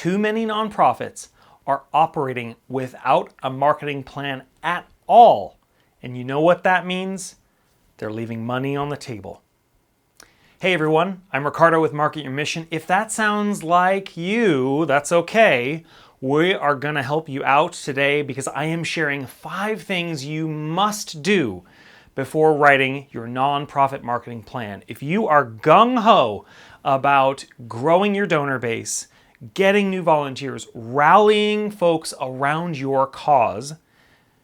too many nonprofits are operating without a marketing plan at all. And you know what that means? They're leaving money on the table. Hey everyone, I'm Ricardo with Market Your Mission. If that sounds like you, that's okay. We are going to help you out today because I am sharing 5 things you must do before writing your nonprofit marketing plan. If you are gung-ho about growing your donor base, getting new volunteers, rallying folks around your cause,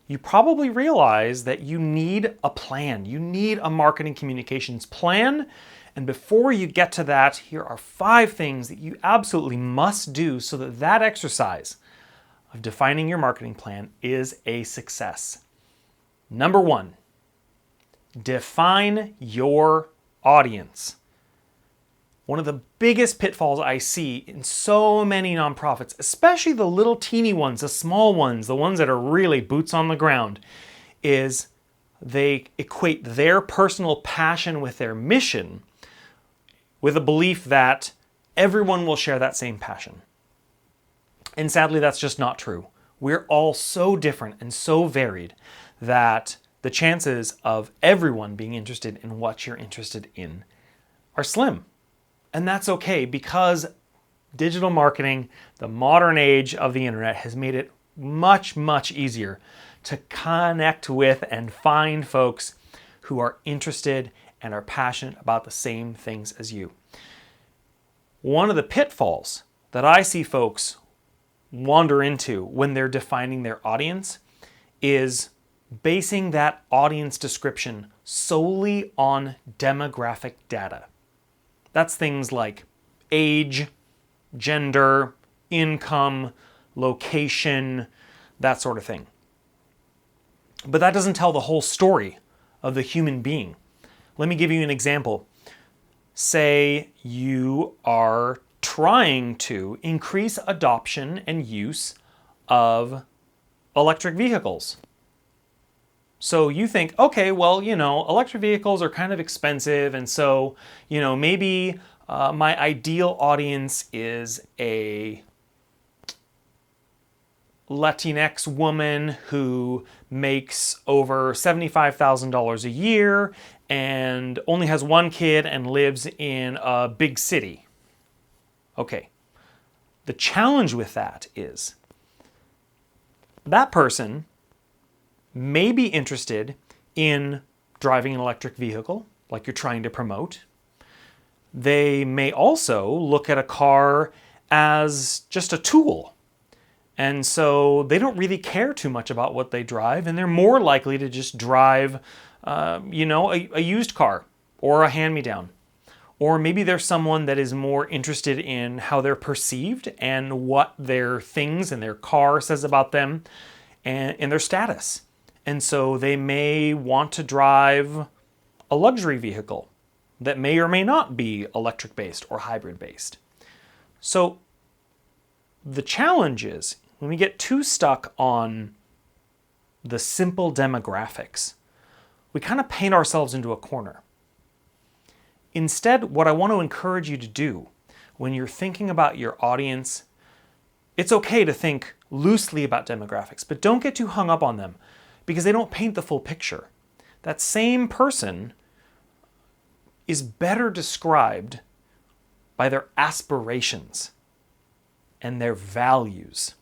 you probably realize that you need a plan. You need a marketing communications plan. And before you get to that, here are 5 things that you absolutely must do so that that exercise of defining your marketing plan is a success. Number 1, define your audience. One of the biggest pitfalls I see in so many nonprofits, especially the little teeny ones, the small ones, the ones that are really boots on the ground, is they equate their personal passion with their mission with a belief that everyone will share that same passion. And sadly, that's just not true. We're all so different and so varied that the chances of everyone being interested in what you're interested in are slim. And that's okay because digital marketing, the modern age of the internet, has made it much, much easier to connect with and find folks who are interested and are passionate about the same things as you. One of the pitfalls that I see folks wander into when they're defining their audience is basing that audience description solely on demographic data. That's things like age, gender, income, location, that sort of thing. But that doesn't tell the whole story of the human being. Let me give you an example. Say you are trying to increase adoption and use of electric vehicles. So you think, okay, well, electric vehicles are kind of expensive, and so, maybe my ideal audience is a Latinx woman who makes over $75,000 a year and only has 1 kid and lives in a big city. Okay. The challenge with that is that person may be interested in driving an electric vehicle, like you're trying to promote. They may also look at a car as just a tool. And so they don't really care too much about what they drive, and they're more likely to just drive, a used car or a hand-me-down. Or maybe there's someone that is more interested in how they're perceived and what their things and their car says about them and their status. And so they may want to drive a luxury vehicle that may or may not be electric-based or hybrid-based. So the challenge is when we get too stuck on the simple demographics, we kind of paint ourselves into a corner. Instead, what I want to encourage you to do when you're thinking about your audience, it's okay to think loosely about demographics, but don't get too hung up on them because they don't paint the full picture. That same person is better described by their aspirations and their values.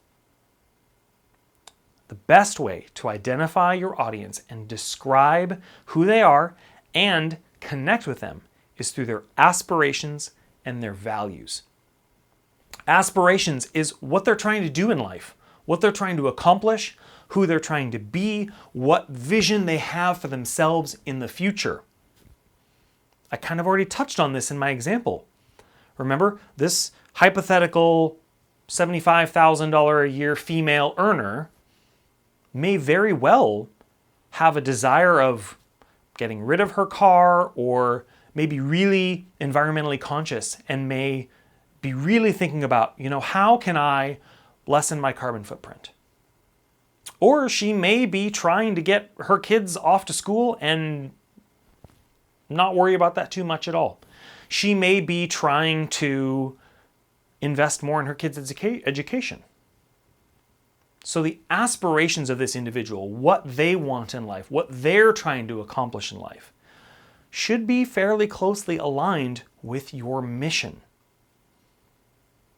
The best way to identify your audience and describe who they are and connect with them is through their aspirations and their values. Aspirations is what they're trying to do in life, what they're trying to accomplish, who they're trying to be, what vision they have for themselves in the future. I kind of already touched on this in my example. Remember, this hypothetical $75,000 a year female earner may very well have a desire of getting rid of her car or maybe really environmentally conscious and may be really thinking about, how can I lessen my carbon footprint? Or she may be trying to get her kids off to school and not worry about that too much at all. She may be trying to invest more in her kids' education. So the aspirations of this individual, what they want in life, what they're trying to accomplish in life, should be fairly closely aligned with your mission.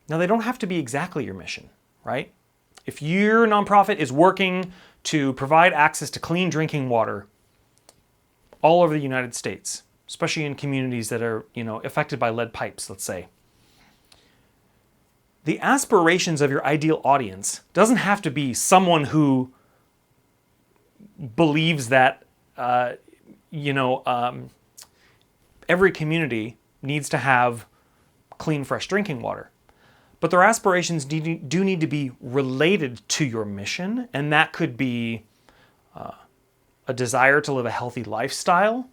Now, they don't have to be exactly your mission, right? If your nonprofit is working to provide access to clean drinking water all over the United States, especially in communities that are, affected by lead pipes, let's say, the aspirations of your ideal audience doesn't have to be someone who believes that, every community needs to have clean, fresh drinking water. But their aspirations do need to be related to your mission, and that could be a desire to live a healthy lifestyle,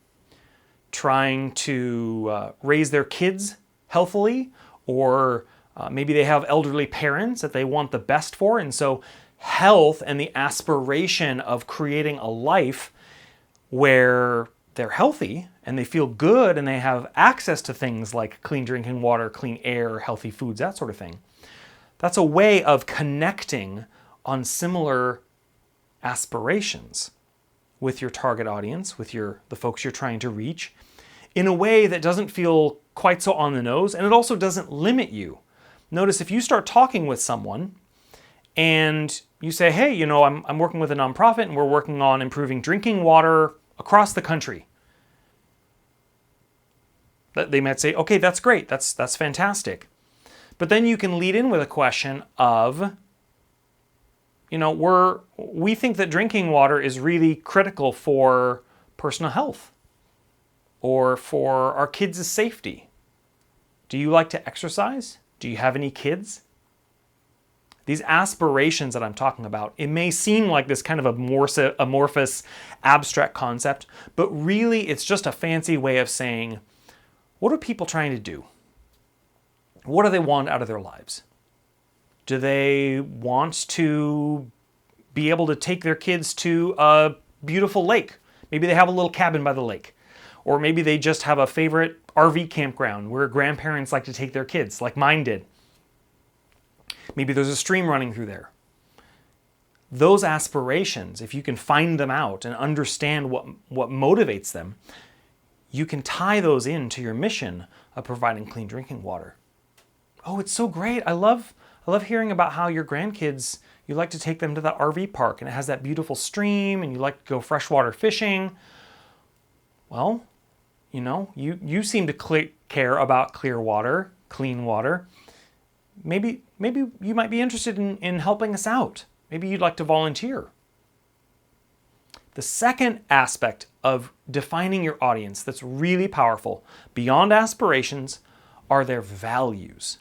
trying to raise their kids healthily, or maybe they have elderly parents that they want the best for, and so health and the aspiration of creating a life where they're healthy and they feel good and they have access to things like clean drinking water, clean air, healthy foods, that sort of thing. That's a way of connecting on similar aspirations with your target audience, with the folks you're trying to reach, in a way that doesn't feel quite so on the nose, and it also doesn't limit you. Notice if you start talking with someone and you say, hey, I'm working with a nonprofit and we're working on improving drinking water across the country. They might say, okay, that's great, that's fantastic. But then you can lead in with a question of, we think that drinking water is really critical for personal health or for our kids' safety. Do you like to exercise? Do you have any kids? These aspirations that I'm talking about, it may seem like this kind of amorphous, abstract concept, but really it's just a fancy way of saying, what are people trying to do? What do they want out of their lives? Do they want to be able to take their kids to a beautiful lake? Maybe they have a little cabin by the lake. Or maybe they just have a favorite RV campground where grandparents like to take their kids, like mine did. Maybe there's a stream running through there. Those aspirations, if you can find them out and understand what motivates them, you can tie those into your mission of providing clean drinking water. Oh, it's so great. I love hearing about how your grandkids, you like to take them to that RV park and it has that beautiful stream and you like to go freshwater fishing. Well, you seem to care about clear water, clean water. Maybe you might be interested in helping us out. Maybe you'd like to volunteer. The second aspect of defining your audience that's really powerful, beyond aspirations, are their values.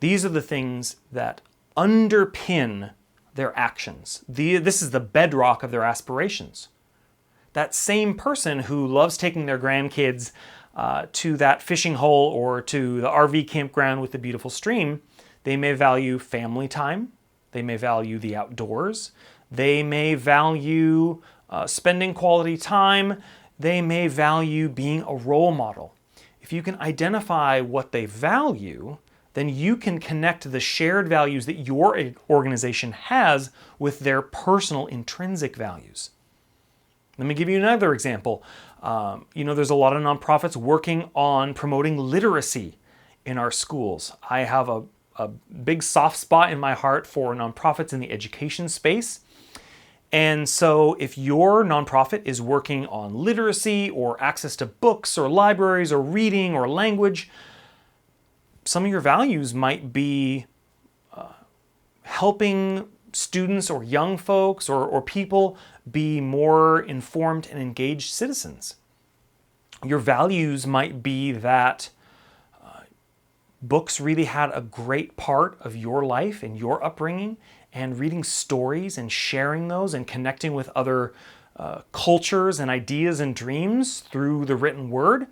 These are the things that underpin their actions. This is the bedrock of their aspirations. That same person who loves taking their grandkids to that fishing hole or to the RV campground with the beautiful stream, they may value family time. They may value the outdoors. They may value spending quality time. They may value being a role model. If you can identify what they value, then you can connect the shared values that your organization has with their personal intrinsic values. Let me give you another example. There's a lot of nonprofits working on promoting literacy in our schools. I have a big soft spot in my heart for nonprofits in the education space. And so if your nonprofit is working on literacy or access to books or libraries or reading or language, some of your values might be helping students or young folks or people be more informed and engaged citizens. Your values might be that books really had a great part of your life and your upbringing, and reading stories and sharing those and connecting with other cultures and ideas and dreams through the written word,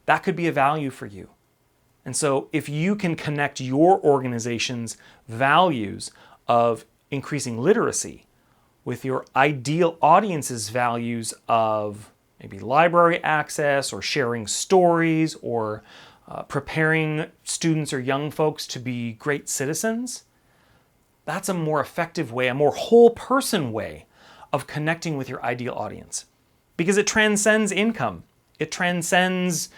that could be a value for you. And so if you can connect your organization's values of increasing literacy with your ideal audience's values of maybe library access or sharing stories or preparing students or young folks to be great citizens, that's a more effective way, a more whole person way of connecting with your ideal audience. Because it transcends income. It transcends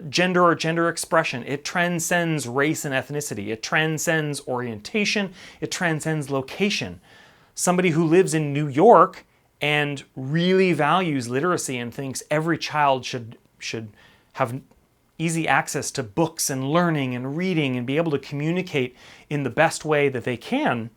gender or gender expression. It transcends race and ethnicity. It transcends orientation. It transcends location. Somebody who lives in New York and really values literacy and thinks every child should have easy access to books and learning and reading and be able to communicate in the best way that they can,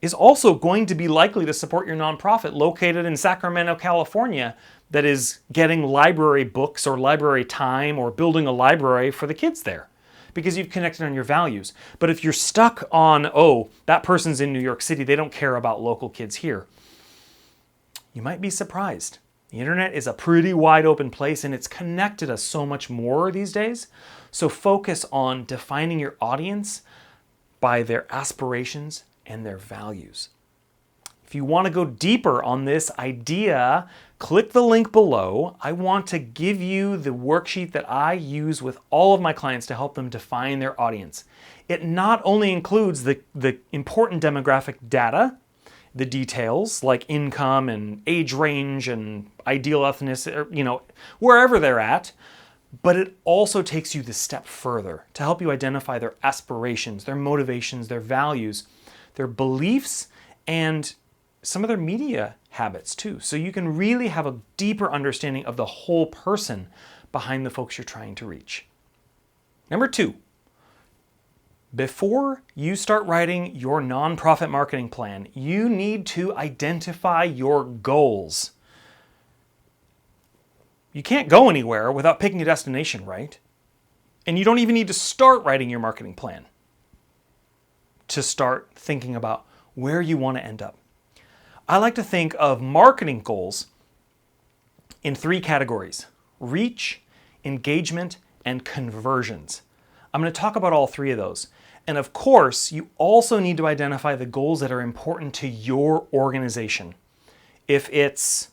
is also going to be likely to support your nonprofit located in Sacramento, California, that is getting library books or library time or building a library for the kids there, because you've connected on your values. But if you're stuck on, oh, that person's in New York City, they don't care about local kids here, you might be surprised. The internet is a pretty wide open place, and it's connected us so much more these days. So focus on defining your audience by their aspirations and their values. If you want to go deeper on this idea, click the link below. I want to give you the worksheet that I use with all of my clients to help them define their audience. It not only includes the important demographic data, the details like income and age range and ideal ethnicity, wherever they're at, but it also takes you the step further to help you identify their aspirations, their motivations, their values, their beliefs, and some of their media habits too. So you can really have a deeper understanding of the whole person behind the folks you're trying to reach. Number 2, before you start writing your nonprofit marketing plan, you need to identify your goals. You can't go anywhere without picking a destination, right? And you don't even need to start writing your marketing plan to start thinking about where you want to end up. I like to think of marketing goals in 3 categories: reach, engagement, and conversions. I'm going to talk about all 3 of those. And of course, you also need to identify the goals that are important to your organization. If it's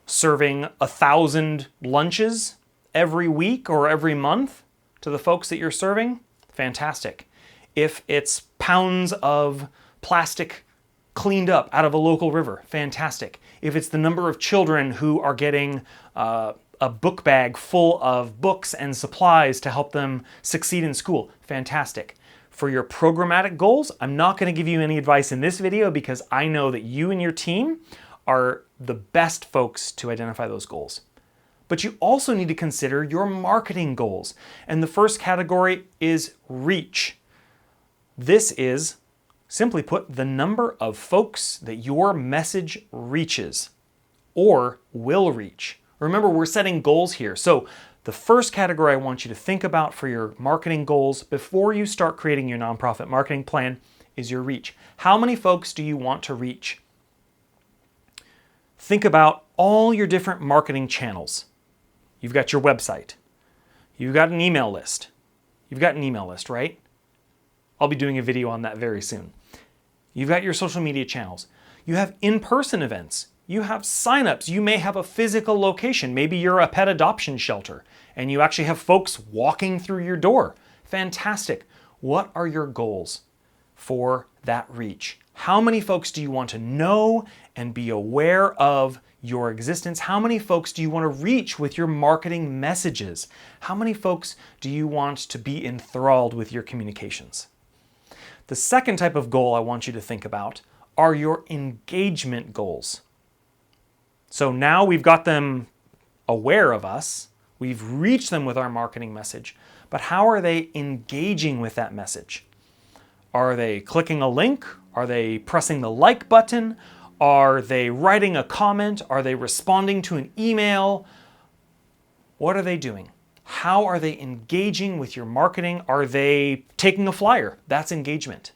serving 1,000 lunches every week or every month to the folks that you're serving, fantastic. If it's pounds of plastic cleaned up out of a local river, fantastic. If it's the number of children who are getting a book bag full of books and supplies to help them succeed in school, fantastic. For your programmatic goals, I'm not going to give you any advice in this video because I know that you and your team are the best folks to identify those goals. But you also need to consider your marketing goals. And the first category is reach. This is, simply put, the number of folks that your message reaches or will reach. Remember, we're setting goals here. So the first category I want you to think about for your marketing goals before you start creating your nonprofit marketing plan is your reach. How many folks do you want to reach? Think about all your different marketing channels. You've got your website. You've got an email list. You've got an email list, right? I'll be doing a video on that very soon. You've got your social media channels. You have in-person events. You have signups. You may have a physical location. Maybe you're a pet adoption shelter and you actually have folks walking through your door. Fantastic. What are your goals for that reach? How many folks do you want to know and be aware of your existence? How many folks do you want to reach with your marketing messages? How many folks do you want to be enthralled with your communications? The second type of goal I want you to think about are your engagement goals. So now we've got them aware of us, we've reached them with our marketing message, but how are they engaging with that message? Are they clicking a link? Are they pressing the like button? Are they writing a comment? Are they responding to an email? What are they doing? How are they engaging with your marketing? Are they taking a flyer? That's engagement.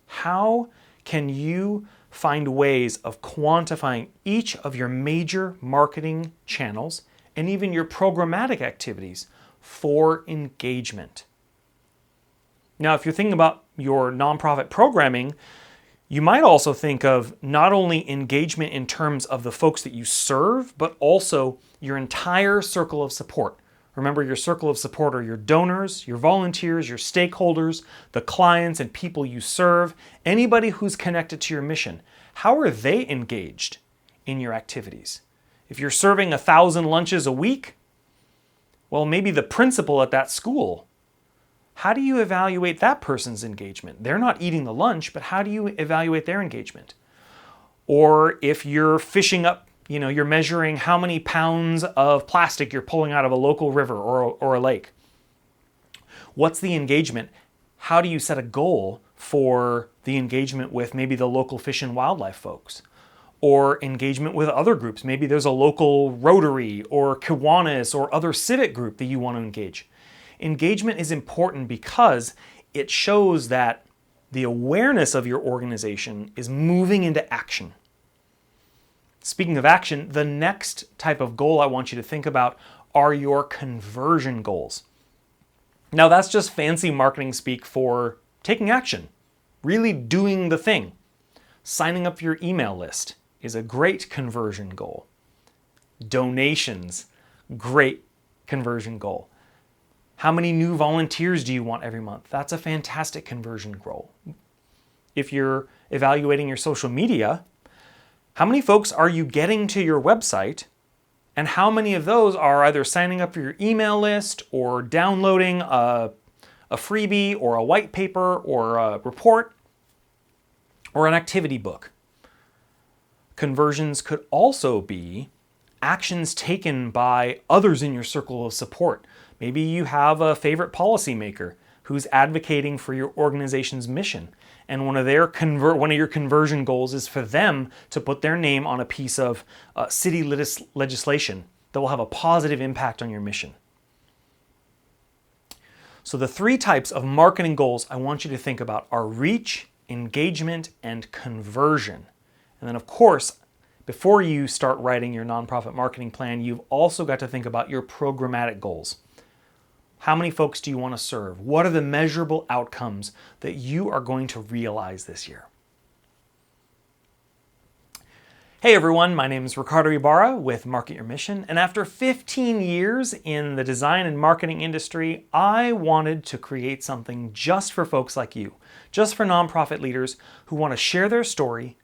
How can you find ways of quantifying each of your major marketing channels and even your programmatic activities for engagement? Now, if you're thinking about your nonprofit programming, you might also think of not only engagement in terms of the folks that you serve, but also your entire circle of support. Remember, your circle of support are your donors, your volunteers, your stakeholders, the clients and people you serve, anybody who's connected to your mission. How are they engaged in your activities? If you're serving 1,000 lunches a week, well, maybe the principal at that school. How do you evaluate that person's engagement? They're not eating the lunch, but how do you evaluate their engagement? Or if you're fishing up, you're measuring how many pounds of plastic you're pulling out of a local river or a lake. What's the engagement? How do you set a goal for the engagement with maybe the local fish and wildlife folks? Or engagement with other groups. Maybe there's a local Rotary or Kiwanis or other civic group that you want to engage. Engagement is important because it shows that the awareness of your organization is moving into action. Speaking of action, the next type of goal I want you to think about are your conversion goals. Now, that's just fancy marketing speak for taking action, really doing the thing. Signing up for your email list is a great conversion goal. Donations, great conversion goal. How many new volunteers do you want every month? That's a fantastic conversion goal. If you're evaluating your social media, how many folks are you getting to your website, and how many of those are either signing up for your email list or downloading a freebie or a white paper or a report or an activity book? Conversions could also be actions taken by others in your circle of support. Maybe you have a favorite policymaker who's advocating for your organization's mission, and one of your conversion goals is for them to put their name on a piece of city legislation that will have a positive impact on your mission. So the 3 types of marketing goals I want you to think about are reach, engagement, and conversion. And then, of course, before you start writing your nonprofit marketing plan, you've also got to think about your programmatic goals. How many folks do you want to serve? What are the measurable outcomes that you are going to realize this year? Hey everyone, my name is Ricardo Ibarra with Market Your Mission, and after 15 years in the design and marketing industry, I wanted to create something just for folks like you, just for nonprofit leaders who want to share their story,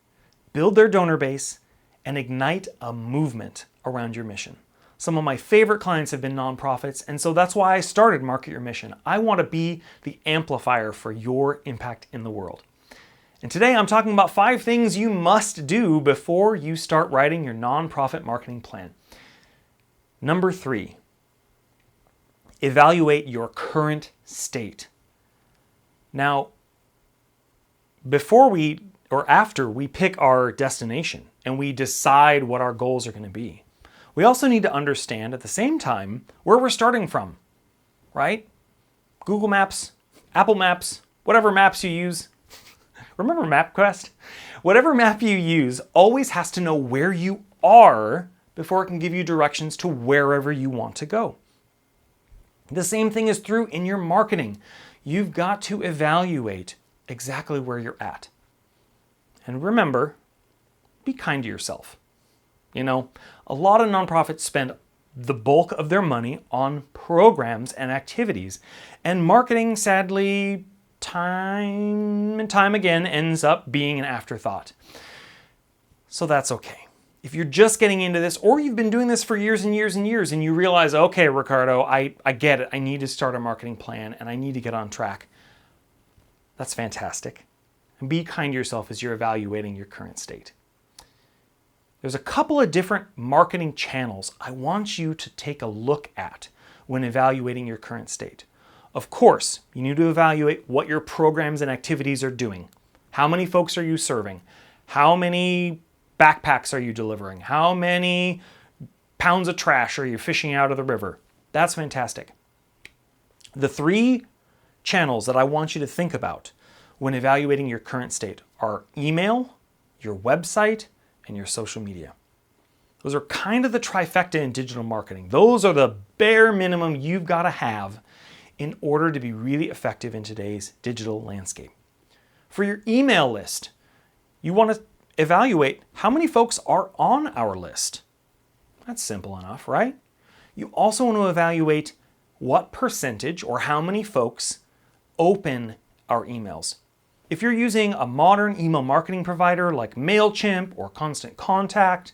build their donor base, and ignite a movement around your mission. Some of my favorite clients have been nonprofits, and so that's why I started Market Your Mission. I want to be the amplifier for your impact in the world. And today I'm talking about 5 things you must do before you start writing your nonprofit marketing plan. Number 3, evaluate your current state. Now, after we pick our destination and we decide what our goals are going to be, we also need to understand at the same time where we're starting from, right? Google Maps, Apple Maps, whatever maps you use. Remember MapQuest? Whatever map you use always has to know where you are before it can give you directions to wherever you want to go. The same thing is true in your marketing. You've got to evaluate exactly where you're at. And remember, be kind to yourself. A lot of nonprofits spend the bulk of their money on programs and activities, and marketing, sadly, time and time again ends up being an afterthought. So that's okay. If you're just getting into this, or you've been doing this for years and years and years, and you realize, okay, Ricardo, I get it. I need to start a marketing plan and I need to get on track. That's fantastic. And be kind to yourself as you're evaluating your current state. There's a couple of different marketing channels I want you to take a look at when evaluating your current state. Of course, you need to evaluate what your programs and activities are doing. How many folks are you serving? How many backpacks are you delivering? How many pounds of trash are you fishing out of the river? That's fantastic. The 3 channels that I want you to think about when evaluating your current state are email, your website, and your social media. Those are kind of the trifecta in digital marketing. Those are the bare minimum you've got to have in order to be really effective in today's digital landscape. For your email list, you want to evaluate how many folks are on our list. That's simple enough, right? You also want to evaluate what percentage or how many folks open our emails. If you're using a modern email marketing provider like MailChimp or Constant Contact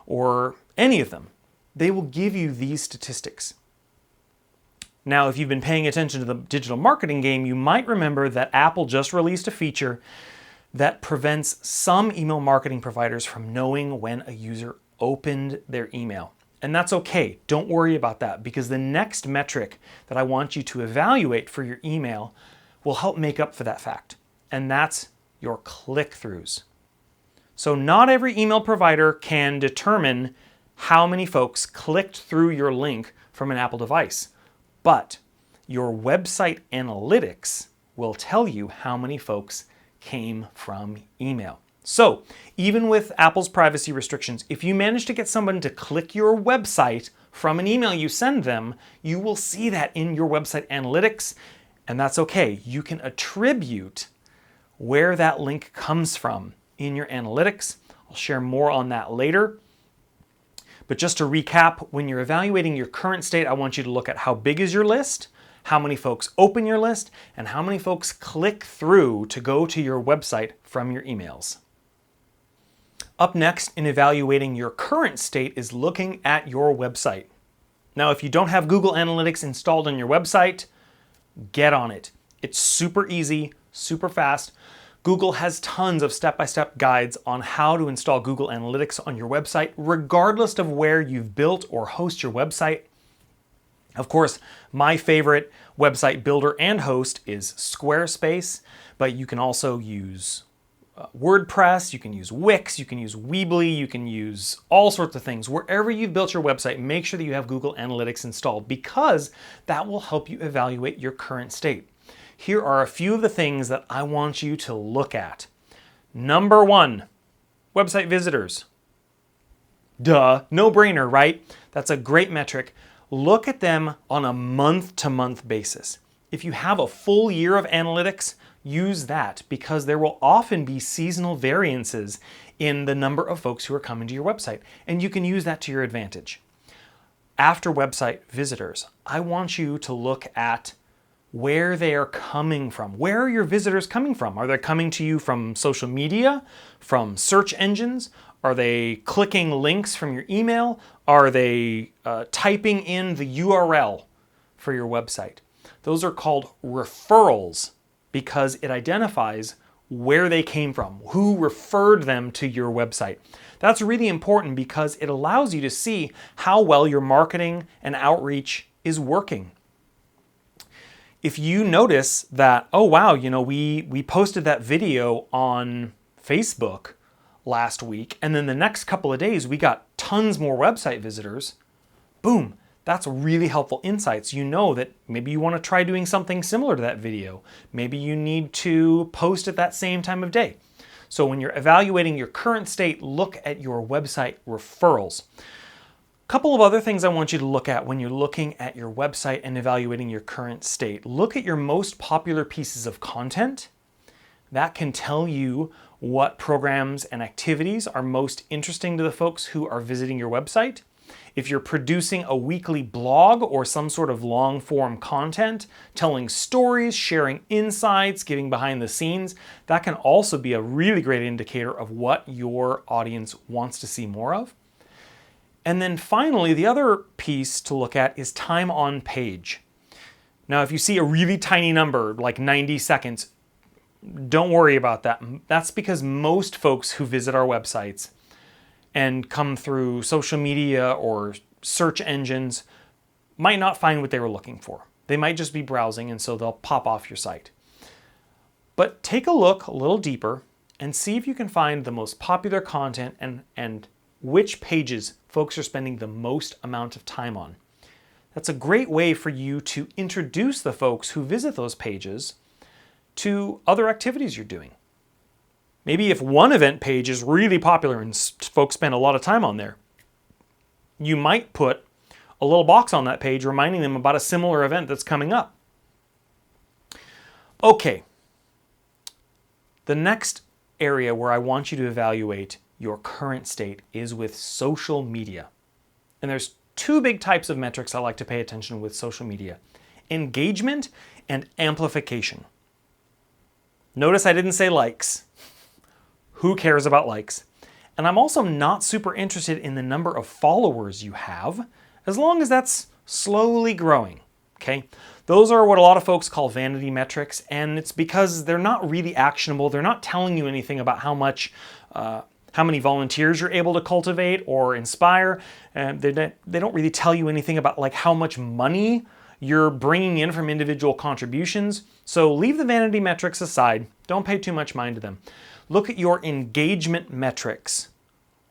or any of them, they will give you these statistics. Now, if you've been paying attention to the digital marketing game, you might remember that Apple just released a feature that prevents some email marketing providers from knowing when a user opened their email. And that's okay. Don't worry about that, because the next metric that I want you to evaluate for your email will help make up for that fact. And that's your click-throughs. So not every email provider can determine how many folks clicked through your link from an Apple device, but your website analytics will tell you how many folks came from email. So even with Apple's privacy restrictions, if you manage to get someone to click your website from an email you send them, you will see that in your website analytics, and that's okay. You can attribute where that link comes from in your analytics. I'll share more on that later. But just to recap, when you're evaluating your current state, I want you to look at how big is your list, how many folks open your list, and how many folks click through to go to your website from your emails. Up next in evaluating your current state is looking at your website. Now, if you don't have Google Analytics installed on your website, get on it. It's super easy, super fast. Google has tons of step-by-step guides on how to install Google Analytics on your website, regardless of where you've built or host your website. Of course, my favorite website builder and host is Squarespace, but you can also use WordPress, you can use Wix, you can use Weebly, you can use all sorts of things. Wherever you've built your website, make sure that you have Google Analytics installed, because that will help you evaluate your current state. Here are a few of the things that I want you to look at. Number 1, website visitors. Duh, no brainer, right? That's a great metric. Look at them on a month-to-month basis. If you have a full year of analytics, use that, because there will often be seasonal variances in the number of folks who are coming to your website, and you can use that to your advantage. After website visitors, I want you to look at where they are coming from. Where are your visitors coming from? Are they coming to you from social media, from search engines? Are they clicking links from your email? Are they typing in the URL for your website? Those are called referrals, because it identifies where they came from, who referred them to your website. That's really important because it allows you to see how well your marketing and outreach is working. If you notice that, oh wow, we posted that video on Facebook last week, and then the next couple of days we got tons more website visitors, boom, that's really helpful insights. You know that maybe you want to try doing something similar to that video. Maybe you need to post at that same time of day. So when you're evaluating your current state, look at your website referrals. A couple of other things I want you to look at when you're looking at your website and evaluating your current state. Look at your most popular pieces of content. That can tell you what programs and activities are most interesting to the folks who are visiting your website. If you're producing a weekly blog or some sort of long-form content, telling stories, sharing insights, giving behind the scenes, that can also be a really great indicator of what your audience wants to see more of. And then finally, the other piece to look at is time on page. Now, if you see a really tiny number, like 90 seconds, don't worry about that. That's because most folks who visit our websites and come through social media or search engines might not find what they were looking for. They might just be browsing, and so they'll pop off your site. But take a look a little deeper and see if you can find the most popular content and which pages folks are spending the most amount of time on. That's a great way for you to introduce the folks who visit those pages to other activities you're doing. Maybe if one event page is really popular and folks spend a lot of time on there, you might put a little box on that page reminding them about a similar event that's coming up. Okay, the next area where I want you to evaluate your current state is with social media. And there's two big types of metrics I like to pay attention to with social media: engagement and amplification. Notice I didn't say likes. Who cares about likes? And I'm also not super interested in the number of followers you have, as long as that's slowly growing, okay? Those are what a lot of folks call vanity metrics, and it's because they're not really actionable. They're not telling you anything about how many volunteers you're able to cultivate or inspire. They don't really tell you anything about like how much money you're bringing in from individual contributions. So leave the vanity metrics aside. Don't pay too much mind to them. Look at your engagement metrics.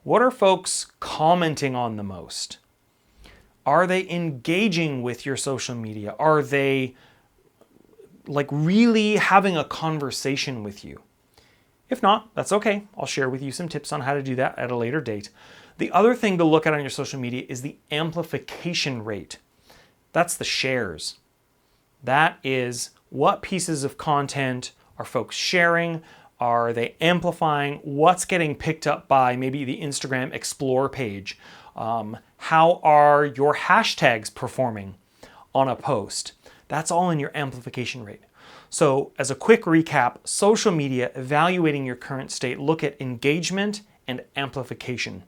What are folks commenting on the most? Are they engaging with your social media? Are they like really having a conversation with you? If not, that's okay. I'll share with you some tips on how to do that at a later date. The other thing to look at on your social media is the amplification rate. That's the shares. That is what pieces of content are folks sharing? Are they amplifying? What's getting picked up by maybe the Instagram Explore page? How are your hashtags performing on a post? That's all in your amplification rate. So as a quick recap, social media, evaluating your current state, look at engagement and amplification.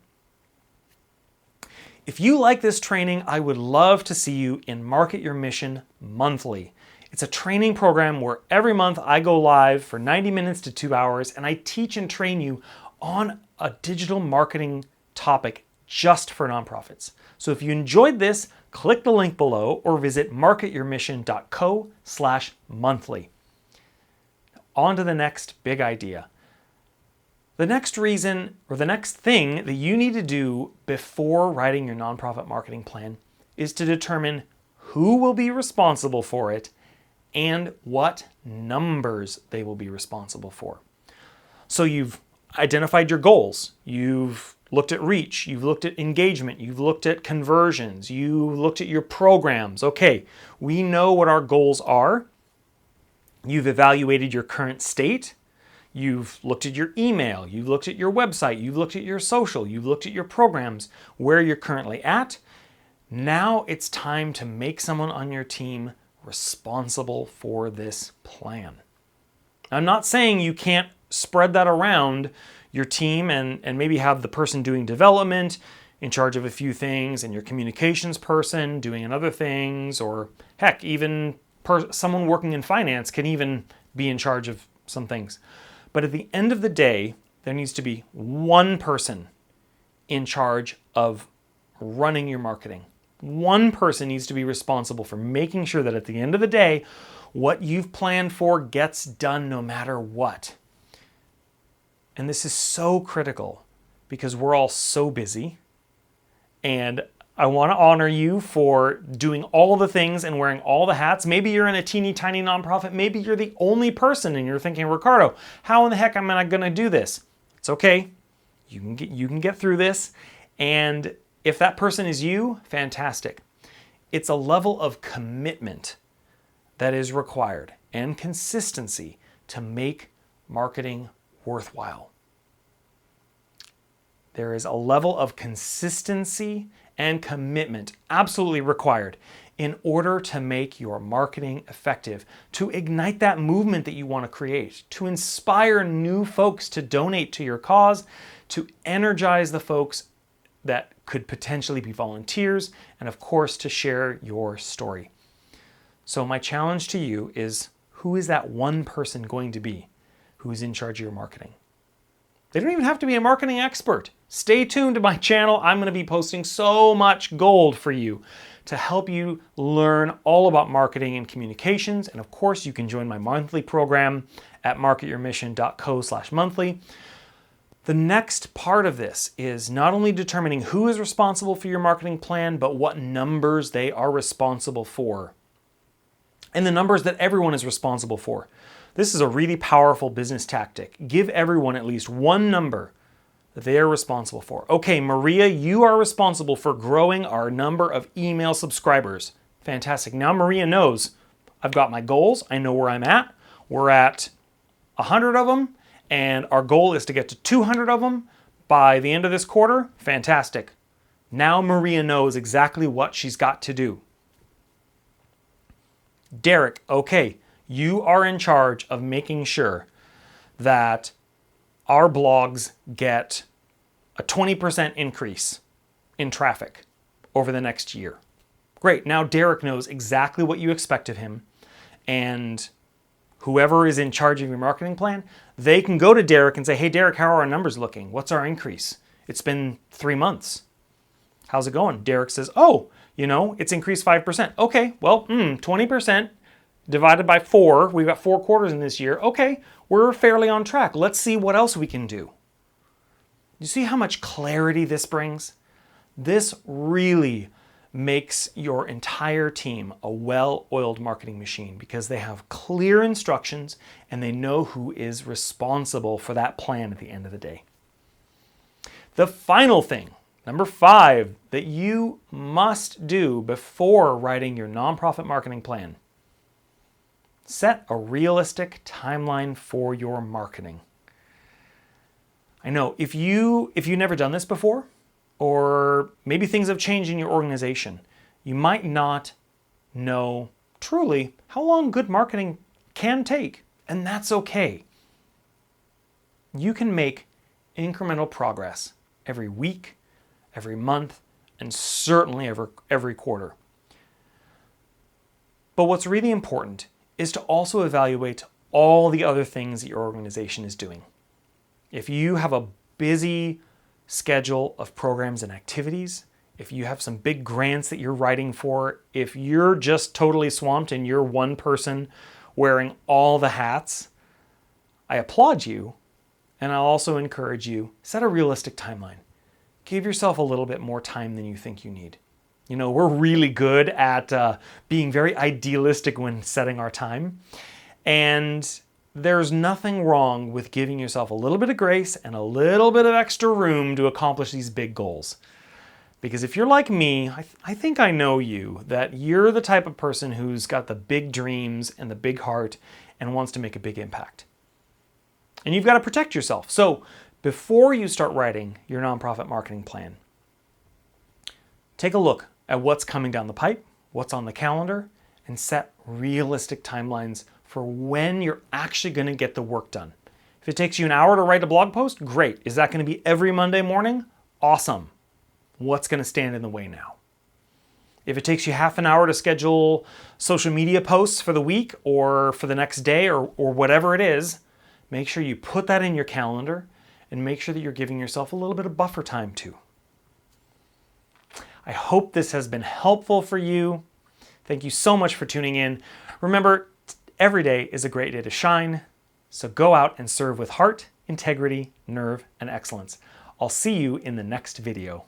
If you like this training, I would love to see you in Market Your Mission Monthly. It's a training program where every month I go live for 90 minutes to 2 hours and I teach and train you on a digital marketing topic just for nonprofits. So if you enjoyed this, click the link below or visit marketyourmission.co/monthly. On to the next big idea. The next reason or the next thing that you need to do before writing your nonprofit marketing plan is to determine who will be responsible for it and what numbers they will be responsible for. So you've identified your goals, you've looked at reach, you've looked at engagement, you've looked at conversions, you looked at your programs. Okay, we know what our goals are. You've evaluated your current state. You've looked at your email, you've looked at your website, you've looked at your social, you've looked at your programs, where you're currently at. Now it's time to make someone on your team responsible for this plan. I'm not saying you can't spread that around your team and maybe have the person doing development in charge of a few things and your communications person doing other things, or heck, even someone working in finance can even be in charge of some things. But at the end of the day, there needs to be one person in charge of running your marketing. One person needs to be responsible for making sure that at the end of the day, what you've planned for gets done no matter what. And this is so critical because we're all so busy, and I want to honor you for doing all the things and wearing all the hats. Maybe you're in a teeny tiny nonprofit. Maybe you're the only person and you're thinking, Ricardo, how in the heck am I going to do this? It's okay. You can get through this. And if that person is you, fantastic. It's a level of commitment that is required and consistency to make marketing worthwhile. There is a level of consistency and commitment absolutely required in order to make your marketing effective, to ignite that movement that you want to create, to inspire new folks to donate to your cause, to energize the folks that could potentially be volunteers, and of course to share your story. So my challenge to you is, who is that one person going to be who is in charge of your marketing? They don't even have to be a marketing expert. Stay tuned to my channel. I'm going to be posting so much gold for you to help you learn all about marketing and communications. And of course, you can join my monthly program at marketyourmission.co/monthly. The next part of this is not only determining who is responsible for your marketing plan, but what numbers they are responsible for. And the numbers that everyone is responsible for. This is a really powerful business tactic. Give everyone at least one number that they are responsible for. Okay, Maria, you are responsible for growing our number of email subscribers. Fantastic. Now Maria knows I've got my goals. I know where I'm at. We're at 100 of them, and our goal is to get to 200 of them by the end of this quarter. Fantastic. Now Maria knows exactly what she's got to do. Derek, okay, you are in charge of making sure that our blogs get a 20% increase in traffic over the next year. Great, now Derek knows exactly what you expect of him, and whoever is in charge of your marketing plan, they can go to Derek and say, hey Derek, how are our numbers looking? What's our increase? It's been 3 months. How's it going? Derek says, oh, it's increased 5%. Okay, well, 20% divided by 4. We've got 4 quarters in this year. Okay, we're fairly on track. Let's see what else we can do. You see how much clarity this brings? This really makes your entire team a well-oiled marketing machine because they have clear instructions and they know who is responsible for that plan at the end of the day. The final thing, number 5, that you must do before writing your nonprofit marketing plan: set a realistic timeline for your marketing. I know if you've never done this before, or maybe things have changed in your organization, you might not know truly how long good marketing can take, and that's okay. You can make incremental progress every week, every month, and certainly every quarter. But what's really important is to also evaluate all the other things that your organization is doing. If you have a busy schedule of programs and activities, if you have some big grants that you're writing for, if you're just totally swamped and you're one person wearing all the hats, I applaud you, and I'll also encourage you, set a realistic timeline. Give yourself a little bit more time than you think you need. We're really good at being very idealistic when setting our time, and there's nothing wrong with giving yourself a little bit of grace and a little bit of extra room to accomplish these big goals. Because if you're like me, I think I know you, that you're the type of person who's got the big dreams and the big heart and wants to make a big impact. And you've got to protect yourself. So before you start writing your nonprofit marketing plan, take a look at what's coming down the pipe, what's on the calendar, and set realistic timelines for when you're actually going to get the work done. If it takes you an hour to write a blog post, great. Is that going to be every Monday morning? Awesome. What's going to stand in the way now? If it takes you half an hour to schedule social media posts for the week or for the next day or whatever it is, make sure you put that in your calendar and make sure that you're giving yourself a little bit of buffer time too. I hope this has been helpful for you. Thank you so much for tuning in. Remember, every day is a great day to shine, so go out and serve with heart, integrity, nerve, and excellence. I'll see you in the next video.